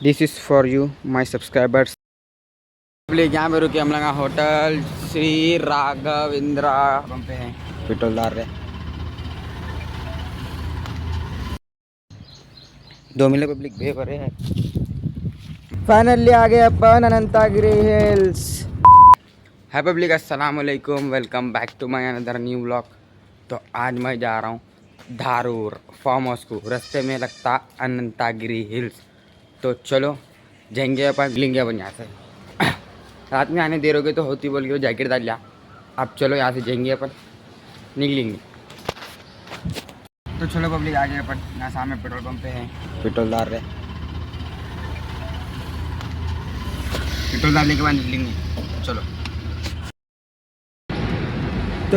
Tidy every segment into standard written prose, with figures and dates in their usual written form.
This is for you my subscribers. यहाँ पे रुके हम लोग होटल श्री राघवेंद्रा पे हैं, पेट्रोल डाल रहे 2 मिले पब्लिक बे भरे हैं। फाइनली आ गए अपन अनंतागिरी हिल्स। हाय पब्लिक, अस्सलाम वालेकुम, welcome back to my another new blog. तो आज मैं जा रहा हूँ धारूर फार्म हाउस को। रास्ते में लगता अनंतागिरी हिल्स। तो चलो जाएंगे अपन, लेंगे अपन यहाँ से। रात में आने देर हो गई तो होती बोल के वो जैकेट डाल लिया। अब चलो यहाँ से जाएंगे अपन, निकलेंगे। तो चलो पब्लिक आ गए अपन, यहाँ सामने पेट्रोल पंप पे हैं, पेट्रोल डाल रहे। पेट्रोल डालने के बाद निकलेंगे।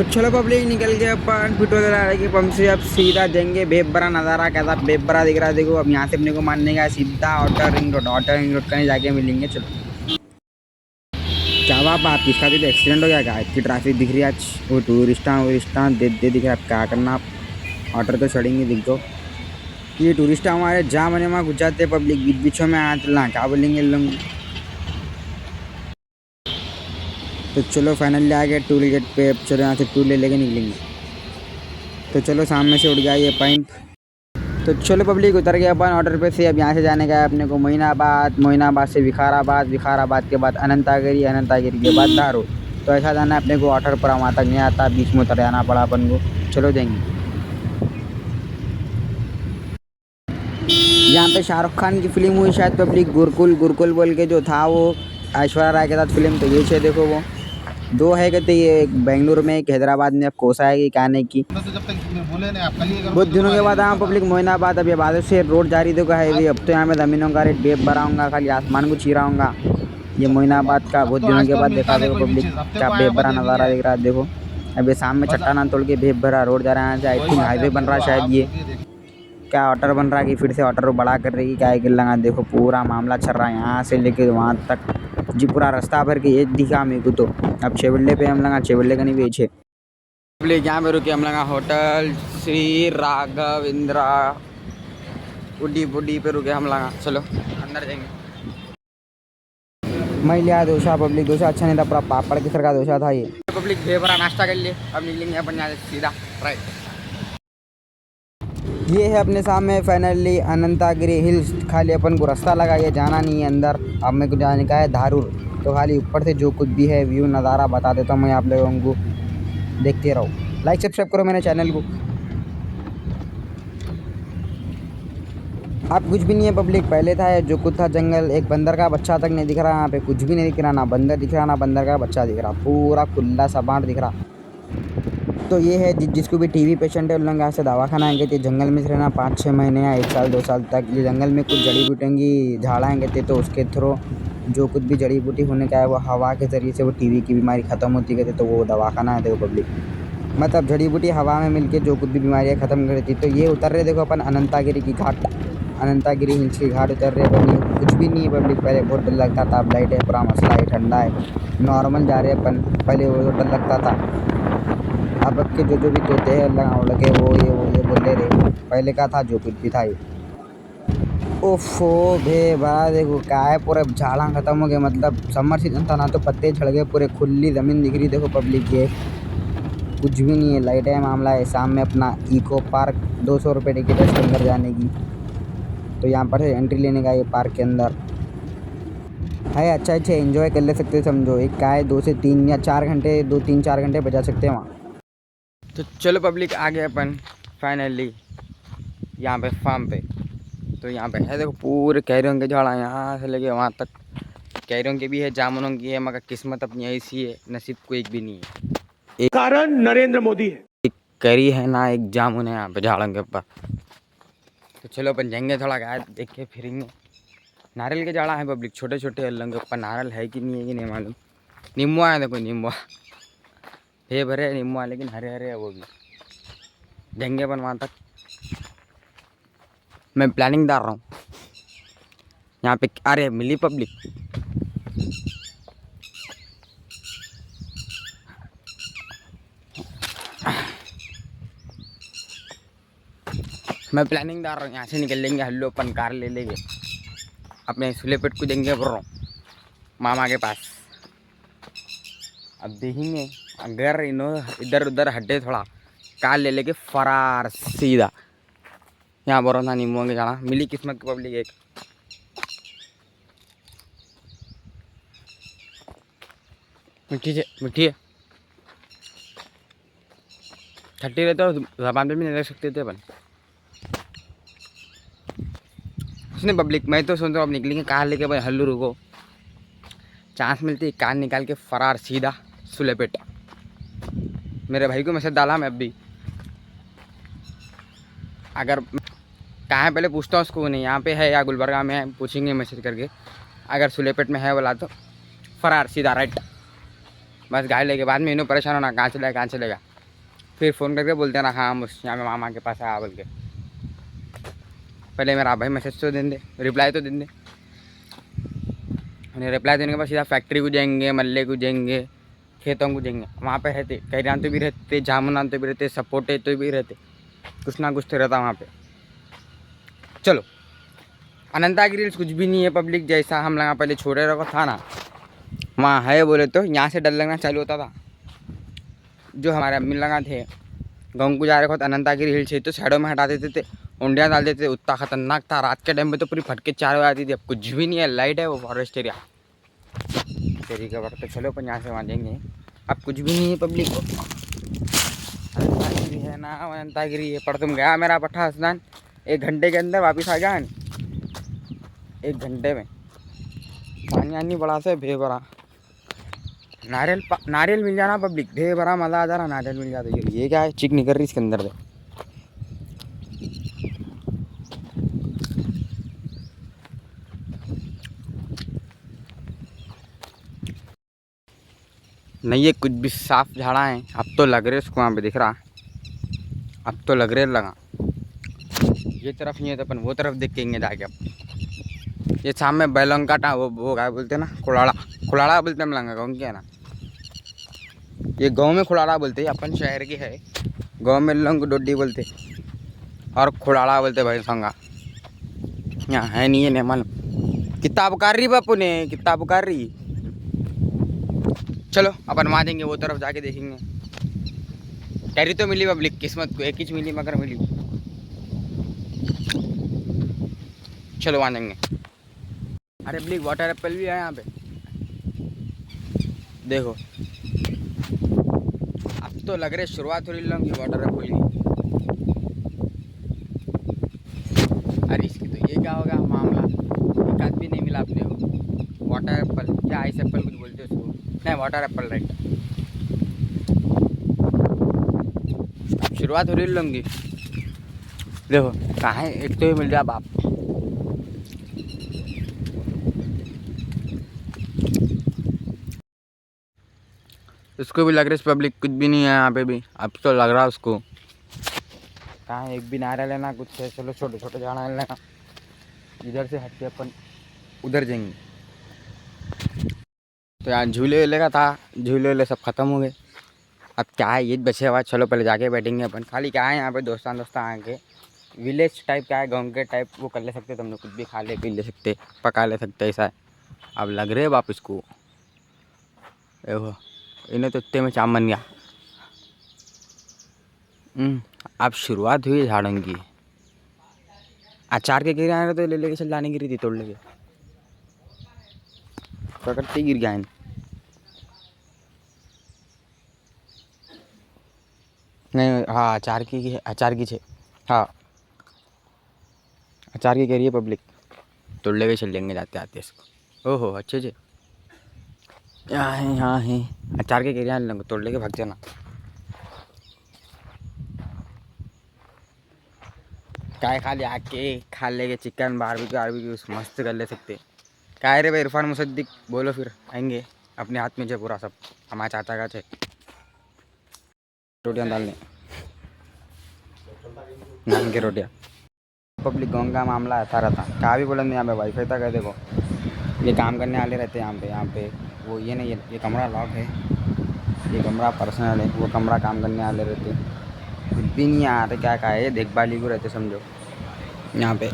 चलो पब्लिक निकल गए अपन पेट्रोल डालने के पंप से। अब सीधा जाएंगे बेबरा। नज़ारा कैसा बेबरा दिख रहा है देखो। अब यहाँ से अपने को मानने का सीधा आउटर रिंग रोड कहीं जाके मिलेंगे। चलो क्या बात, इसका तो एक्सीडेंट हो गया क्या? इतनी ट्रैफिक दिख रही है आज। वो टूरिस्टा दे दिख रहा है। अब क्या करना, ऑर्डर तो चढ़ेंगे दिख दो। ये टूरिस्ट हमारे जहाँ मने वहाँ घुस जाते पब्लिक, बीच बीचों में आ चलना, क्या बोलेंगे लोग। तो चलो फाइनली आ गए टूल गेट पे। अब चलो यहाँ से टूल ले लेके निकलेंगे। तो चलो सामने से उड़ गया ये पाइप। तो चलो पब्लिक उतर गया अपन ऑर्डर पे से। अब यहाँ से जाने का है अपने को मोइनाबाद से विकाराबाद के बाद अनंतागिरी के बाद धारूर। तो ऐसा जाना है अपने को। ऑर्डर पर वहाँ तक नहीं आता, बीच में उतर जाना पड़ा अपन को। चलो जाएंगे। यहाँ पे शाहरुख खान की फिल्म हुई शायद पब्लिक, गुरकुल बोल के जो था वो ऐश्वर्या राय के साथ फिल्म। तो ये है देखो, वो दो है कहते, ये एक बेंगलुरु में एक हैदराबाद में। अब कोसा है कि क्या नहीं की। बहुत दिनों के बाद हाँ पब्लिक मोइनाबाद। अब ये बाद से रोड जारी देखो हाईवे। अब तो यहाँ में ज़मीनों का रेट बेब भराऊँगा, खाली आसमान को चीरा हूँगा। ये मोइनाबाद का बहुत दिनों के बाद देखा देखो पब्लिक, क्या बेब भरा नज़ारा दिख रहा है देखो। अब ये सामने चट्टाना तोड़ के बेब भरा रोड जा रहा है यहाँ से। आई थिंक हाईवे बन रहा है शायद। ये क्या ऑर्डर बन रहा है कि फिर से ऑर्डर बड़ा कर रही है, क्या है लगा देखो। पूरा मामला चल रहा है यहाँ से लेके वहाँ तक जी। पूरा रास्ता भर के ये दिखा मेरे को। तो अब छेवल्ले पे हम लगा, छेवल्ले का नहीं बेचे। यहाँ पे रुके हम लगा होटल श्री राघवेंद्रा उड्डी पे रुके हम लगा। चलो अंदर जाएंगे। मैं लिया डोसा पब्लिक। डोसा अच्छा नहीं था, पूरा पापड़ के सर का डोसा था ये पब्लिक। बड़ा नाश्ता कर लिए। अब निकलेंगे अपन यहाँ से सीधा राइट। ये है अपने सामने फाइनली अनंतागिरी हिल्स। खाली अपन को रास्ता लगा, ये जाना नहीं है अंदर। अब मेरे को जाने का है धारूर। तो खाली ऊपर से जो कुछ भी है व्यू नज़ारा बता देता हूँ मैं आप लोगों को, देखते रहो। लाइक सब्सक्राइब करो मेरे चैनल को। अब कुछ भी नहीं है पब्लिक। पहले था जो कुछ था जंगल, एक बंदर का बच्चा तक नहीं दिख रहा यहाँ पे। कुछ भी नहीं दिख रहा, ना बंदर दिख रहा ना बंदर का बच्चा दिख रहा। पूरा खुला सबाट दिख रहा। तो ये है जिसको भी टीवी पेशेंट है उन लोग यहाँ से दवाखाना आएंगे थे। जंगल में रहना 5-6 महीने या 1 साल 2 साल तक। ये जंगल में कुछ जड़ी बूटियों की झाड़ आएंगे थे, तो उसके थ्रू जो कुछ भी जड़ी बूटी होने का है वो हवा के ज़रिए से वो टीवी की बीमारी ख़त्म होती गई थी। तो वो दवाखाना है देखो पब्लिक। मतलब जड़ी बूटी हवा में मिलके जो कुछ भी बीमारियाँ ख़त्म कर देती। तो ये उतर रहे देखो अपन अनंतागिरी की घाट, अनंतागिरी हिल्स की घाट उतर रहे अपन। ये कुछ भी नहीं है पब्लिक। पहले बहुत डर लगता था, अब लाइट है, पूरा मसला है, ठंडा है, नॉर्मल जा रहे अपन। पहले वो डर लगता था। अब के जो भी तोते हैं लगे वो ये बोले रहे। पहले का था जो कुछ भी था ये। ओफो भे बड़ा देखो क्या है, पूरे झाड़ा ख़त्म हो गए। मतलब समर सीजन था ना, तो पत्ते झड़ गए, पूरे खुली ज़मीन दिख रही देखो पब्लिक। ये कुछ भी नहीं है, लाइट है, मामला है। सामने अपना इको पार्क 200 रुपये टिकट है इसके अंदर जाने की। तो यहाँ पर से एंट्री लेने का ये पार्क के अंदर है। अच्छा एंजॉय कर ले सकते समझो। एक क्या है 2 से 3 या 4 घंटे, 2-3-4 घंटे बजा सकते हैं वहाँ। तो चलो पब्लिक आ गए अपन फाइनली यहाँ पे फार्म पे। तो यहाँ पे है देखो पूरे कैरियों के झाड़ा, यहाँ से लेके वहाँ तक कैरियों के भी है, जामुनों की है। मगर किस्मत अपनी ऐसी है, नसीब को एक भी नहीं है। एक कारण नरेंद्र मोदी है। एक कैरी है ना, एक जामुन है यहाँ पे झाड़ों के ऊपर। तो चलो अपन जाएंगे, थोड़ा गाय देख के फिरेंगे। नारियल के झाड़ा है पब्लिक, छोटे छोटे अल्लों के ऊपर। नारियल है कि नहीं है कि नहीं मालूम। नींबुआ है देखो, नींबुआ हे भरे नींबुआ, लेकिन हरे हरे है वो भी। जाएंगे अपन वहाँ तक। मैं प्लानिंग डाल रहा हूँ यहाँ पे। अरे मिली पब्लिक, मैं प्लानिंग डाल रहा हूँ। यहाँ से निकल लेंगे हल्लो अपन, कार ले लेंगे। अपने सुलेपेट को देंगे बोल रहा हूँ मामा के पास। अब देखेंगे अगर इन्हों इधर उधर हटे थोड़ा काल ले लेके फरार सीधा। यहाँ बोल रहा था नींबू के जाना मिली किस्मत की पब्लिक एक। मिट्टी है खट्टी रहते हो जबान पे भी नहीं रख सकते थे अपन। उसने पब्लिक मैं तो सोचता हूँ अब निकलेंगे कार लेके भाई हल्लू रुको चांस मिलती कार निकाल के फरार सीधा सुलेपेट। मेरे भाई को मैसेज डाला मैं अब भी अगर कहाँ है पहले पूछता हूँ उसको नहीं यहाँ पे है या गुलबर्गा में है पूछेंगे मैसेज करके। अगर सुलेपेट में है बोला तो फरार सीधा राइट बस गाड़ी लेके। बाद में इन्हों परेशान होना कहाँ चलेगा फिर फ़ोन करके बोलते ना हाँ हम यहाँ में मामा के पास आया बोल के। पहले मेरा भाई मैसेज तो दें दे रिप्लाई तो दें दे। उन्हें रिप्लाई देने के बाद सीधा फैक्ट्री को जाएंगे मल्ले को जाएंगे खेतों को जाएंगे। वहाँ पे रहते कैरियान तो भी रहते जामुनान तो भी रहते सपोटे तो भी रहते कुछ ना कुछ तो रहता वहाँ पे। चलो अनंता की रील्स कुछ भी नहीं है पब्लिक जैसा हम लोग पहले छोड़े रखा था ना वहाँ है बोले तो यहाँ से डर लगना चालू होता था। जो हमारे अम्मी लगा थे गाँव को जा रहे थे अनंता की रील्स तो साइडों में हटा देते थे उंडियाँ डाल देते थे उतना खतरनाक था। रात के टाइम में तो पूरी फटके 4 बजे आती थी। अब कुछ भी नहीं है लाइट है वो फॉरेस्ट एरिया तेरी का तो चलो अपन यहाँ से वहाँ जाएंगे। अब कुछ भी नहीं है पब्लिक अनंतागिरी है ना अनंतागिरी है पर तुम गया मेरा पट्टा स्नान 1 घंटे के अंदर वापस आ गया 1 घंटे में पानी आनी बड़ा से भे भरा नारियल मिल जाना पब्लिक भे भरा मज़ा आ जा रहा नारियल मिल जाता। ये क्या है चिक निकल रही इसके अंदर से। नहीं ये कुछ भी साफ झाड़ा है अब तो लग रहे उसको वहाँ पे दिख रहा अब तो लग रहे लगा ये तरफ नहीं है तो अपन वो तरफ देखेंगे जाके। अब ये सामने बैलों का टा वो क्या बोलते हैं ना खुलाड़ा बोलते हैं हम लंगा गाँव क्या है ना ये गाँव में खुलाड़ा बोलते हैं अपन शहर के है गाँव में लोग डोडी बोलते और खुलाड़ा बोलते भाई संगा यहाँ है नहीं है नहीं मालूम। कितना पुकार रही बापू ने कितना पुकार रही। चलो अपन वहाँ देंगे वो तरफ जाके देखेंगे। कैरी तो मिली पब्लिक किस्मत को एक ही मिली मगर मिली। चलो वहाँ देंगे। अरे पब्लिक वाटर एप्पल भी है यहाँ पे देखो। अब तो लग रहे शुरुआत हो रही लोग वाटर एप्पल की। अरे इसकी तो ये क्या होगा मामला एक आध भी नहीं मिला अपने को। वाटर एप्पल क्या आइस एप्पल कुछ बोलते हैं उसको नहीं वाटर एप्पल राइट। अब शुरुआत हो रही लूँगी देखो कहाँ है एक तो ही मिल जाए बाप। उसको भी लग रहा है पब्लिक कुछ भी नहीं है यहाँ पे भी। अब तो लग रहा है उसको कहाँ एक भी नारियल लेना कुछ है। चलो छोटे छोटे झाड़ा लेना इधर से हट के अपन उधर जाएंगे। तो यहाँ झूले वेले का था झूले वेले सब ख़त्म हो गए। अब क्या है ये बचे हुआ चलो पहले जाके बैठेंगे अपन। खाली क्या है यहाँ पे दोस्तान आके विलेज टाइप क्या है गाँव के टाइप वो कर ले सकते तुम लोग कुछ भी खा ले पी ले सकते पका ले सकते ऐसा है। अब लग रहे वापस को इन्हें तो इतने में चाम बन गया। अब शुरुआत हुई झाड़ों की। अचार के गिर आए तो ले लेके चल जाने गिरी थी तोड़ लेके प्रकृति गिर गया। नहीं हाँ अचार की छे हाँ अचार की कह रही है पब्लिक तोड़ लेके चल लेंगे जाते आते इसको। ओहो अच्छे से यहाँ है अचार के कह रही तोड़ लेके भाग जाना। काय खा ले आके खा लेके चिकन बारबेक्यू मस्त कर ले सकते। क्या रे भाई इरफान मुसद्दिक बोलो फिर आएंगे अपने हाथ में जो पूरा सब हमारे चाचा का छे रोटियाँ डालने नान के रोटियाँ। पब्लिक गाँव का मामला ऐसा रहता क्या भी बोलेंगे यहाँ पे वाईफाई तक है देखो ये काम करने वाले रहते हैं यहाँ पे वो ये नहीं ये कमरा लॉक है ये कमरा पर्सनल है वो कमरा काम करने वाले रहते कुछ भी नहीं आते क्या है ये देखभाली को रहते समझो यहाँ पे।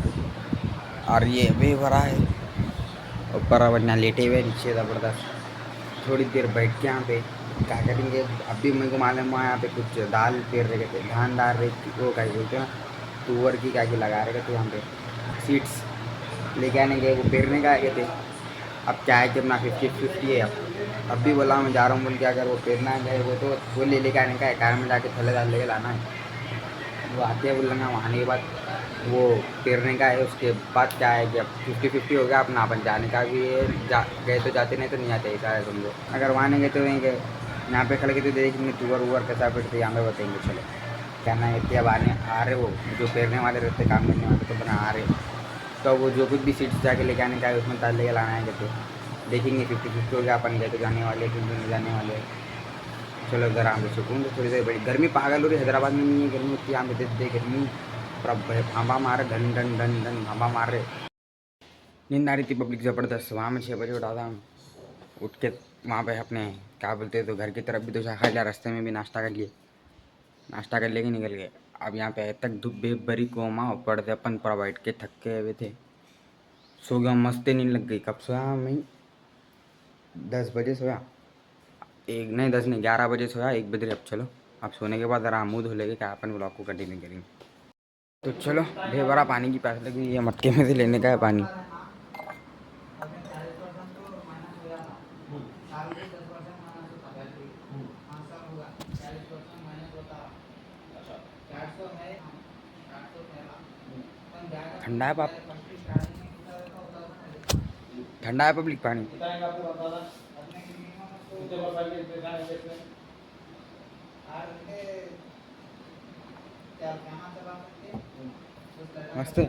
और ये भी भरा है ऊपर अब यहाँ लेटे हुए नीचे ज़बरदस्त थोड़ी देर बैठ के यहाँ पे क्या करेंगे। अभी मेरे को मालूम हुआ यहाँ पे कुछ दाल पेर रहे थे, धान डाल रहे वो क्या बोलते हैं ना, तुअर की क्या लगा रहे थे यहाँ पे सीड्स लेके आने गए, वो पेरने का आए थे। अब क्या है कि अपना 50-50 है। अब भी बोला मैं जा रहा हूँ बोल के, अगर वो पेरना गए वो तो वो ले लेके आने का है, कार में जाके थैले दाल लेके लाना है। वो आते हैं बोलेंगे वहाँ आने के बाद वो पेरने का है। उसके बाद क्या है कि अब 50-50 हो गया अपना, अपन जाने का भी है, गए तो जाते नहीं तो नहीं आते, ऐसा है समझो। अगर वहाँ नहीं गए तो नहीं गए, यहाँ पे खड़े के तो देखेंगे तुअर उवर कैसा फिरते, यहाँ पे बताएंगे चलो क्या ना है। अब आने आ रहे वो जो पेरने वाले रहते, काम करने वाले तो बना आ रहे, तो वो जो कुछ भी सीट्स जाके लेके आने का है उसमें ताल लेके लाना है कहते। देखेंगे 50-50 हो गया, अपन गए तो जाने वाले, फिर नहीं जाने वाले। चलो इधर आम सुकून तो थोड़ी देर बड़ी गर्मी पागल हो रही हैदराबाद में, नहीं है गर्मी उतनी, यहाँ पे दे गर्मी पूरा भांबा मारे, धन धन धन धन भांबा मार रहे। नींद आ रही थी पब्लिक ज़बरदस्त। वहाँ में 6 बजे उठा था, उठ के वहाँ पे अपने क्या बोलते हैं तो घर की तरफ भी तो खा लिया, रास्ते में भी नाश्ता कर लिए, नाश्ता कर लेके निकल गए। अब यहाँ पे तक धूप बेबरी कोमा पड़ते अपन पूरा बैठ के थके हुए थे। सो गया, मस्त नींद लग गई। कब सोया मैं? 10 बजे सोया, एक नहीं 10 नहीं 11 बजे सोया, 1 बजे। अब चलो अब सोने के बाद आराम मुँह धो लेंगे, क्या अपन ब्लॉग को कंटिन्यू करेंगे। तो चलो ढेर बड़ा पानी की प्यास लगी, ये मटके में से लेने का है पानी। ठंडा है पाप, ठंडा है पब्लिक पानी। मस्त है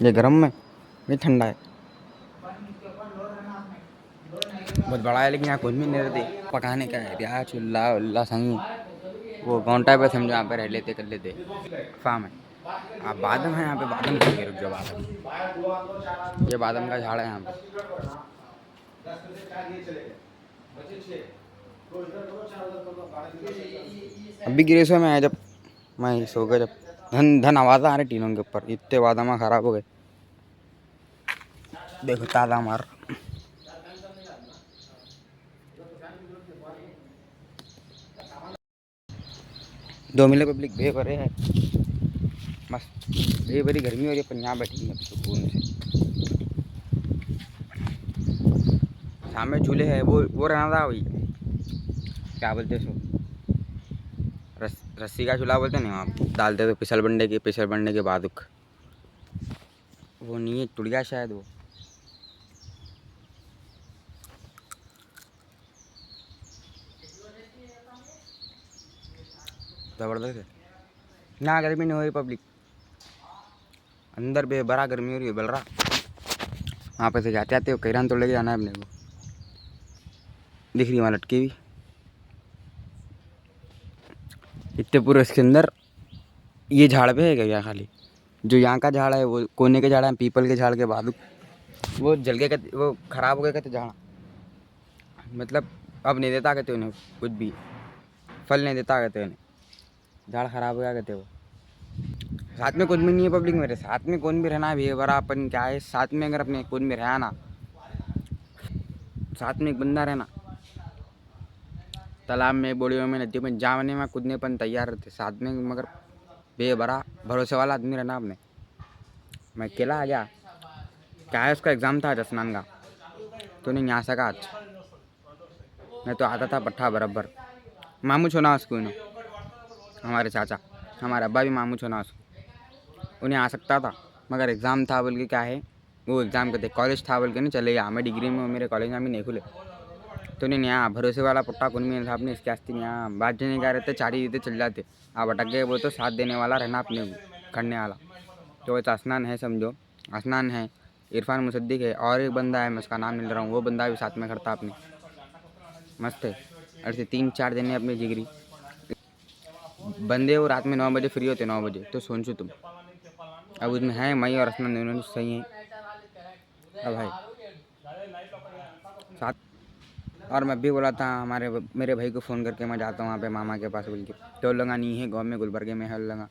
ये गर्म में, ये ठंडा है, बहुत बड़ा है लेकिन यहाँ कुछ भी नहीं रहते। पकाने का है यार, चूल्हा उल्ला सही, वो घंटा पे समझो यहाँ पे रह लेते कर लेते। फार्म है, आप बादाम है यहाँ पे, बादाम खाएंगे, रुक जाओ बादाम, ये बादाम का झाड़ है यहाँ पे। अभी गिरे सो में आया, जब मैं सो गया, जब धन धन आवाज़ आ रही टीनों के ऊपर, इतने बादाम खराब हो गए। देखो ताला मार, दो मिले पब्लिक भे भरे है, मस्त भे भरी गर्मी हो रही है, पर यहाँ बैठेंगे अब सुकून से। सामने झूले है, वो रहना था वही, क्या बोलते सो रस्सी का झूला बोलते नहीं, वहाँ डालते तो फिसल बंडे के बादुक, वो नहीं है, टूट गया शायद वो। ज़बरदस्त है ना, गर्मी नहीं हो रही पब्लिक, अंदर बेबरा गर्मी हो रही है बल रहा। वहाँ पे से जाते आते हो कैरान तो लेके जाना है अपने को, दिख रही वहाँ लटकी हुई इतने पूरे। इसके अंदर ये झाड़ पे है क्या खाली, जो यहाँ का झाड़ है वो कोने के झाड़ है, पीपल के झाड़ के बाद वो जल के कहते, वो खराब हो गए कहते झाड़, मतलब अब नहीं देता कहते उन्हें, कुछ भी फल नहीं देता कहते उन्हें, झाड़ खराब हो गया कहते वो। साथ में कुछ भी नहीं है पब्लिक, मेरे साथ में कौन भी रहना है बरा, अपन क्या है साथ में, अगर अपने कौन भी रहा ना, साथ में एक बंदा रहना, तालाब में बोड़ियों में नदियों में जाने में कूदने पर तैयार रहते साथ में, मगर बेबरा भरोसे वाला आदमी रहना अपने। मैं अकेला आ गया, क्या है उसका एग्ज़ाम था आज स्नान का, तो नहीं आ सका आज, मैं तो आता था पट्ठा बराबर। मामू छोना उसको, हमारे चाचा, हमारे अब्बा भी मामू छोना उसको, उन्हें आ सकता था, मगर एग्ज़ाम था बोल के क्या है, वो एग्ज़ाम करते कॉलेज था बोल के नहीं चले गया। मैं डिग्री में, मेरे कॉलेज में भी नहीं खुले, तो नहीं यहाँ भरोसे वाला पुट्टा कौन भी था अपने, इसके आस्ते यहाँ बात नहीं क्या रहते, चारी देते चल जाते। आप अटक गए वो तो साथ देने वाला रहना अपने को, करने वाला। तो वैसा स्नान है समझो, स्नान है, इरफान मुसद्दिक है, और एक बंदा है मैं उसका नाम मिल रहा हूँ, वो बंदा भी साथ में खड़ता अपने, मस्त है। ऐसे 3-4 दिन अपने जिगरी बंदे, वो रात में 9 बजे फ्री होते, 9 बजे तो सोचो तुम। अब उसमें है मई और स्नान दोनों सही है। अब भाई साथ, और मैं भी बोला था हमारे मेरे भाई को फ़ोन करके मैं जाता हूँ वहाँ पे मामा के पास बोल के, तो लगा नहीं है गाँव में गुलबर्गे में है लगा।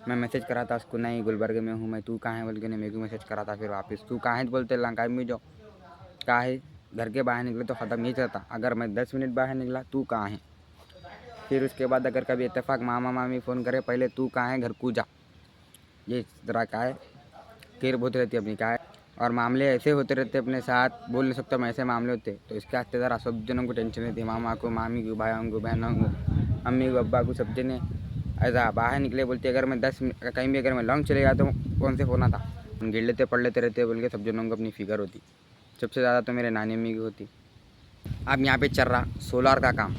मैं मैसेज करा था उसको, नहीं गुलबर्गे में हूँ मैं, तू कहाँ है बोल के, नहीं मेरे को मैसेज करा था, फिर वापस तू कहाँ है बोलते लंका में जाओ, क्या है, घर के बाहर निकले तो ख़त्म नहीं रहता। अगर मैं 10 मिनट बाहर निकला, तू कहाँ है। फिर उसके बाद अगर कभी इत्तेफाक मामा मामी फ़ोन करे, पहले तू कहाँ है, घर कूद जा। ये इस तरह का है, केयर बहुत रहती है अपनी क्या है। और मामले ऐसे होते रहते अपने साथ, बोल नहीं सकता मैं, ऐसे मामले होते। तो इसके वास्ते ज़रा सब जनों को टेंशन रहती है, मामा को, मामी को, भाइयों को, बहनों को, अम्मी को, अब्बा को, सब जने ऐसा बाहर निकले बोलते। अगर मैं 10 मिनट कहीं भी अगर मैं लॉन्ग चले जाता हूँ, कौन से फ़ोन आता, गिर लेते पढ़ लेते रहते बोल के सब जनों को अपनी फिक्र होती। सबसे ज़्यादा तो मेरे नानी अम्मी की होती। अब यहाँ पे चल रहा सोलार का काम,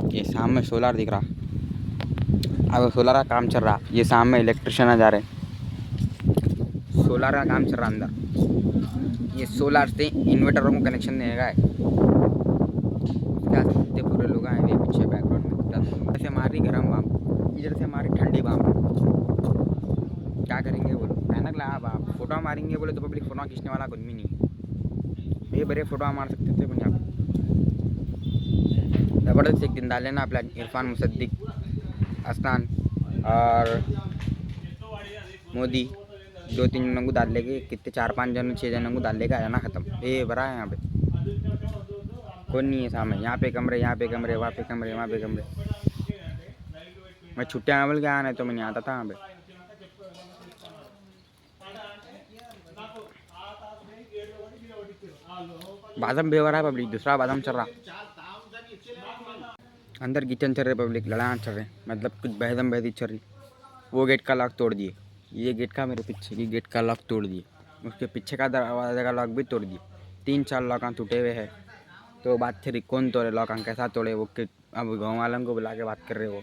ये सामने सोलार दिख रहा, अब सोलार का काम चल रहा। ये सामने इलेक्ट्रिशियन आ जा रहे, सोलार का काम चल रहा अंदर। ये सोलार से इन्वर्टरों को कनेक्शन देगा है। क्या सकते पूरे लोग आएंगे पीछे बैकग्राउंड में, ऐसे हमारी गर्म बाम, इधर से हमारी ठंडी बाम। क्या करेंगे बोलो, भयानक लगा बाप। फोटो मारेंगे बोले तो पब्लिक फोटो खींचने वाला कुछ भी नहीं है। ये बड़े फोटो मार सकते थे पण यहाँ पे ज़बरदस्त एक दिन डाले ना आपला इरफान मुसद्दिक, अस्तान और मोदी, 2-3 जनों को डाल लेके, कितने 4-5 जन 6 जनों को डाल लेके आया ना ख़त्म। ये भरा है यहाँ पे, कौन नहीं है सामने। यहाँ पे कमरे, यहाँ पे कमरे, वहाँ पे कमरे, वहाँ पे कमरे। मैं छुट्टियाँ बोल के आया, नहीं तो मैं नहीं आता था यहाँ पे। बादम बेवर है पब्लिक, दूसरा बादम चल रहा अंदर। किचन चल रहे पब्लिक, लड़ाई चल रहे, मतलब कुछ बहदम बहदी चल रही। वो गेट का लॉक तोड़ दिए, ये गेट का मेरे पीछे की गेट का लॉक तोड़ दिए, उसके पीछे का दरवाजे का लॉक भी तोड़ दिए। 3-4 लॉक टूटे हुए हैं। तो बात चल रही कौन तोड़े लॉक, कैसा तोड़े वो के। अब गाँव वालों को बुला के बात कर रहे हो,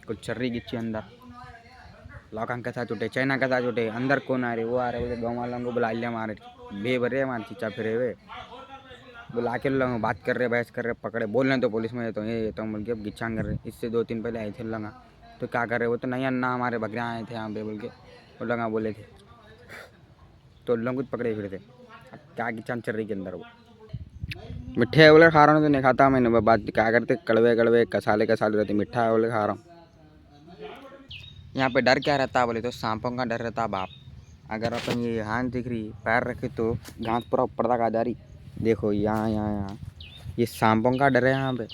कुछ चल रही गिच्ची अंदर। लॉक कैसा टूटे, चाइना कैसा टूटे, अंदर कौन आ रहे, वो आ रहे बोले। गाँव वालों को बुला लिया, मारे बे भरे हमारे चीचा फिरे हुए, बुला के लोग बात कर रहे, बहस कर रहे, पकड़े बोल रहे तो पुलिस में तो ये तो बोल के अब गिच्चा कर रहे। इससे 2-3 पहले आए थे लगा, तो क्या कर रहे, वो तो नहीं अन्ना हमारे बकरियाँ आए थे यहाँ पे बोल के वो लगा बोले थे, तो लोग कुछ पकड़े फिर थे। अब क्या गिच्चा चल रही के अंदर। वो मिठे वाले खा रहा हूँ तो नहीं खाता मैंने, बात क्या करते, कड़वे कड़वे कसाले कसाले रहते, मिठा वाले खा रहा हूँ। यहाँ पे डर क्या रहता है बोले तो सांपों का डर रहता बाप। अगर अपन ये हाथ दिख रही पैर रखे तो घास पूरा ऊपर तक आ जा रही। देखो यहाँ यहाँ यहाँ ये सांपों का डर है यहाँ पे,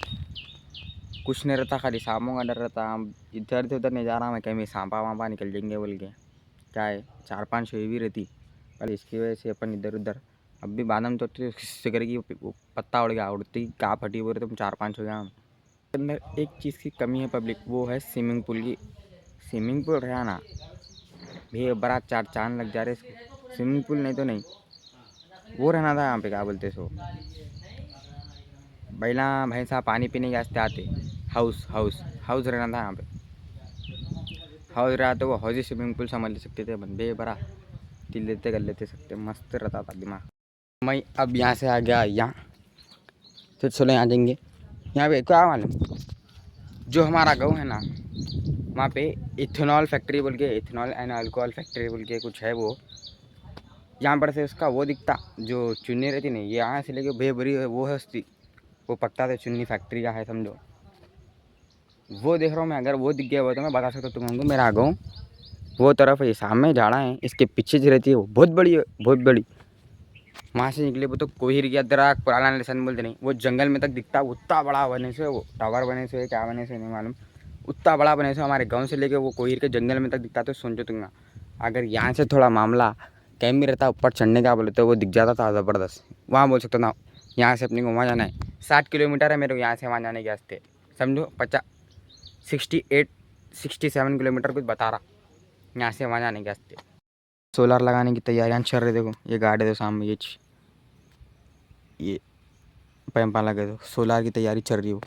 कुछ नहीं रहता, खाली सांपों का डर रहता। हम इधर से उधर नहीं जा रहा मैं, कहीं सांपा वापा निकल जाएंगे बोल के। क्या है 4-5 शो भी रहती, पर इसकी वजह से अपन इधर उधर। अब भी बादाम तो शिकर की पत्ता उड़ गया, उड़ती का फटी बोल रहे तो 4-5 हो गया। अंदर एक चीज़ की कमी है पब्लिक, वो है स्विमिंग पूल की। स्विमिंग पूल रहा ना भैया, बड़ा 4 चांद लग जा रहे इसको। स्विमिंग पूल नहीं तो नहीं, वो रहना था यहाँ पे, क्या बोलते सो बैला भैंसा पानी पीने के वास्ते आते। हाउस हाउस हाउस रहना था यहाँ पे। हाउस रहा तो वो हाउस ही स्विमिंग पूल समझ ले सकते थे बंदे, बड़ा दिल लेते कर लेते सकते, मस्त रहता था दिमाग। मैं अब यहाँ से आ गया यहाँ, फिर चलो यहाँ जाएंगे। यहाँ पे क्या मालूम, जो हमारा गाँव है ना, वहाँ पे इथेनॉल फैक्ट्री बोल के, इथेनॉल एंड अल्कोहल फैक्ट्री बोल के कुछ है। वो यहाँ पर से उसका वो दिखता, जो चुन्नी रहती नहीं, ये यहाँ से लेके बेबरी है वो है उसकी, वो पकता था चुन्नी फैक्ट्री का है समझो। वो देख रहा हूँ मैं, अगर वो दिख गया वो तो मैं बता सकता तुम हमको। मेरा गाँव वो तरफ है, सामने झाड़ा है, इसके पीछे जो रहती है वो बहुत बड़ी है, बहुत बड़ी। वहाँ से निकले वो तो कोहिर गया दराक पुराना लेसन बोलते नहीं, वो जंगल में तक दिखता। उतना बड़ा बने से, वो टावर बने से क्या बने से नहीं मालूम, उतना बड़ा बने से हमारे गांव से लेके वो कोहिर के जंगल में तक दिखता। तो सोचो तुम, अगर यहाँ से थोड़ा मामला कहीं भी रहता ऊपर चढ़ने का बोले तो वो दिख जाता था ज़बरदस्त। वहाँ बोल सकता था यहाँ से अपने को वहाँ जाना है, 60 किलोमीटर है मेरे को यहाँ से वहाँ जाने के वास्ते समझो। 67 किलोमीटर कुछ बता रहा यहाँ से वहाँ जाने के वास्ते। सोलर लगाने की तैयारियाँ चल रही, देखो ये गाड़ी दो सामने, ये पैंपा लगे तो सोलार की तैयारी चल रही हो।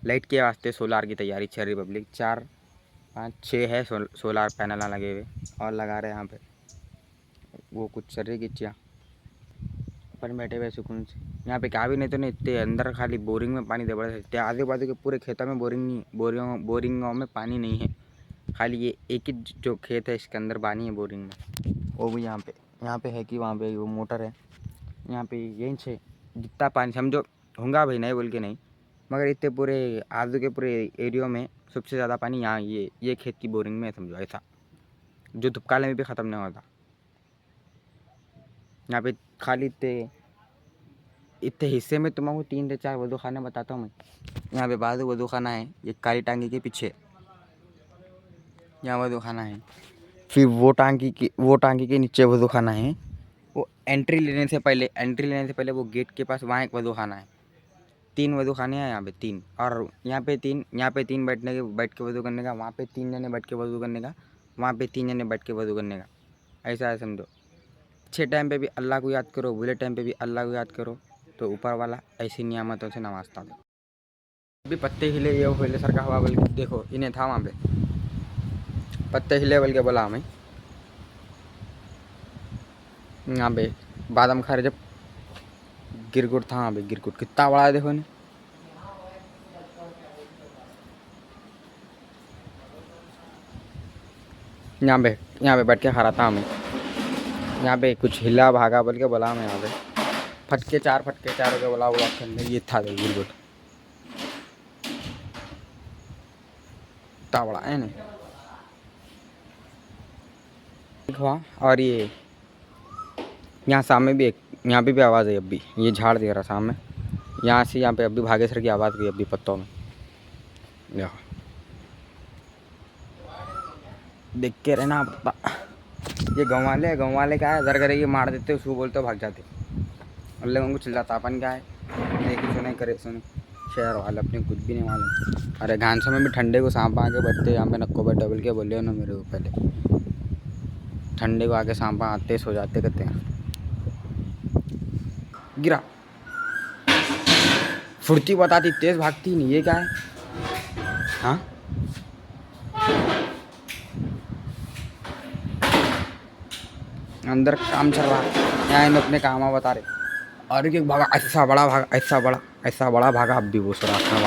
लाइट के वास्ते सोलार की तैयारी चल रही पब्लिक। 4-5-6 है सोलार पैनल लगे हुए और लगा रहे यहाँ पे। वो कुछ चल रही गिच्चियाँ, अपन बैठे हुए सुकून से यहाँ पे। क्या भी नहीं तो नहीं, इतने अंदर खाली बोरिंग में पानी दे पड़े थे। आजू बाजू के पूरे खेतों में बोरिंग नहीं, बोरिंगों में पानी नहीं है, खाली ये एक ही जो खेत है इसके अंदर पानी है बोरिंग में। वो भी यहाँ पे है कि वहाँ पे वो मोटर है यहाँ पे, यहीं से जितना पानी समझो होगा भाई, नहीं बोल के नहीं, मगर इतने पूरे आजू के पूरे एरिया में सबसे ज़्यादा पानी यहाँ ये खेत की बोरिंग में है समझो। ऐसा जो धुपकाले में भी ख़त्म नहीं होता। यहाँ पे खाली इतने इतने हिस्से में तुमको 3 से 4 वजू खाना बताता हूँ मैं। यहाँ पे बाजू वजू खाना है, ये काली टांगी के पीछे यहाँ वजू खाना है। फिर वो टांगी के नीचे वजू खाना है। वो एंट्री लेने से पहले वो गेट के पास वहाँ एक वजू खाना है। 3 वजू खाने हैं यहाँ पे 3, और यहाँ पे 3 बैठ के वजू करने का, वहाँ पे 3 जने बैठ के वजू करने का, वहाँ पे 3 जने बैठ के वजू करने का। ऐसा है समझो। अच्छे टाइम पे भी अल्लाह को याद करो, बुरे टाइम पे भी अल्लाह को याद करो, तो ऊपर वाला ऐसी नियामतों से नवाजता है। अभी पत्ते हिले ये हिले सर का हवा बोल के देखो, इन्हें था वहाँ पे पत्ते हिले बोल के बोला हमें। यहाँ पे बादाम खा रहे जब गिरगुट था, वहाँ पे गिरगुट कितना बड़ा है देखो ने। यहाँ पे बैठ के खा रहा था हमें। यहाँ पे कुछ हिला भागा बोल के बोला हमें। यहाँ पे फटके चार हो के बोला हुआ अंदर ये था गिरगुट, इतना बड़ा है नहीं। और ये यहाँ सामने भी यहाँ पे भी आवाज़ है। अभी ये झाड़ दिख रहा सामने, यहाँ से यहाँ पे अभी भागेश्वर की आवाज़ गई अभी पत्तों में। देखो देख के रहना पता। ये गाँव वाले क्या है, जर करे ये मार देते उसको बोलते भाग जाते। अल्लाह उनको चिल्लाता अपन क्या है, देखी सुने करे सुने। शहर वाले अपने कुछ भी नहीं मालूम। अरे घानसों में भी ठंडे को सांप आके बैठते, यहाँ पे नक्को बैठे बोल के बोले ना मेरे को पहले। ठंडे को आके सांप आते सो जाते करते हैं। गिरा फुर्ती बताती, तेज भागती नहीं, ये क्या है। हाँ अंदर काम चल रहा है, यहाँ इन अपने काम बता रहे। और एक भागा, ऐसा बड़ा भागा अब भी वो सुराख में